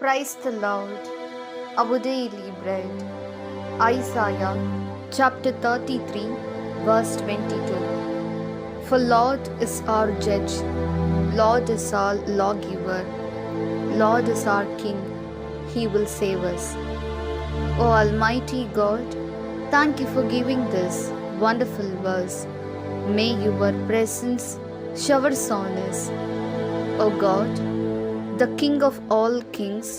Praise the Lord. Our daily bread. Isaiah chapter 33, verse 22. For Lord is our judge, Lord is our lawgiver, Lord is our King, He will save us. O Almighty God, thank you for giving this wonderful verse. May your presence showers on us. O God, the King of all kings,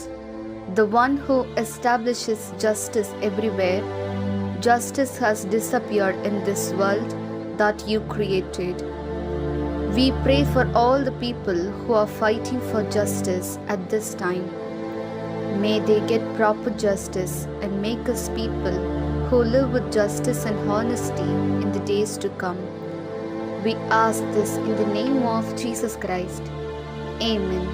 the one who establishes justice everywhere, justice has disappeared in this world that you created. We pray for all the people who are fighting for justice at this time. May they get proper justice and make us people who live with justice and honesty in the days to come. We ask this in the name of Jesus Christ. Amen.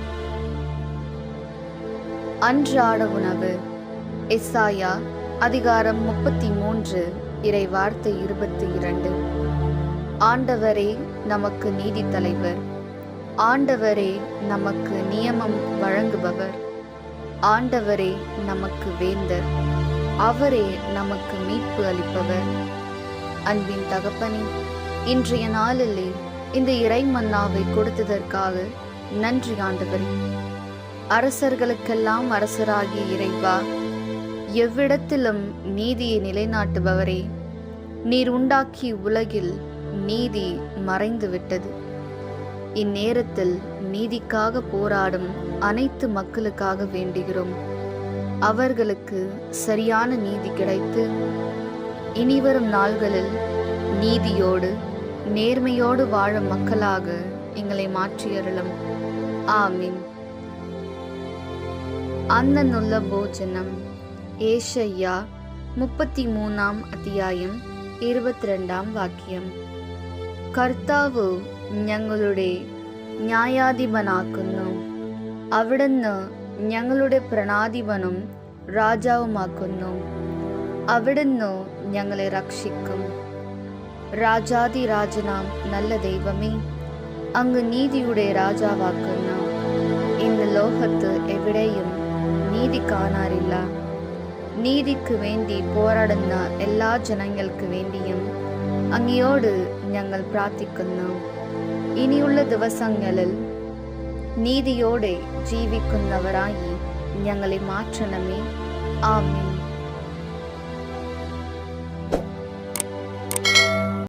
அன்றாட உணவு. எசாயா அதிகாரம் 33 இறை வார்த்தை 22. ஆண்டவரே நமக்கு நீதி தலைவர், ஆண்டவரே நமக்கு நியமம் வழங்குபவர், ஆண்டவரே நமக்கு வேந்தர், அவரே நமக்கு மீட்பு அளிப்பவர். அன்பின் தகப்பனே, இன்றைய நாளிலே இந்த இறை மன்னாவை கொடுத்ததற்காக நன்றி ஆண்டவரே. அரசர்களுக்கெல்லாம் அரசராகிய இறைவா, எவ்விடத்திலும் நீதியை நிலைநாட்டுபவரே, நீர் உண்டாக்கிய உலகில் நீதி மறைந்துவிட்டது. இந்நேரத்தில் நீதிக்காக போராடும் அனைத்து மக்களுக்காக வேண்டுகிறோம். அவர்களுக்கு சரியான நீதி கிடைத்து இனிவரும் நாள்களில் நீதியோடு நேர்மையோடு வாழும் மக்களாக எங்களை மாற்றியருளும். ஆமீன். അന്നുള്ള ഭോജനം. ഏശയ്യ 33 അധ്യായം 22 വാക്യം. കർത്താവ് ഞങ്ങളുടെ ന്യായാധിപനാക്കുന്നു, അവിടുന്ന് ഞങ്ങളുടെ പ്രണാധിപനും രാജാവുമാക്കുന്നു, അവിടുന്ന് ഞങ്ങളെ രക്ഷിക്കും. രാജാതിരാജനാം നല്ല ദൈവമേ, അങ്ങ് നീതിയുടെ രാജാവാക്കുന്നു. ഇന്ന് ലോകത്ത് എവിടെയും നീതി കാണാറില്ല. നീതിക്ക് വേണ്ടി പോരാടുന്ന എല്ലാ ജനങ്ങൾക്ക് വേണ്ടിയും അങ്ങയോട് ഞങ്ങൾ പ്രാർത്ഥിക്കുന്നു. ഇനിയുള്ള ദിവസങ്ങളിൽ നീതിയോടെ ജീവിക്കുന്നവരായി ഞങ്ങളെ മാറ്റണമേ. ആമേൻ.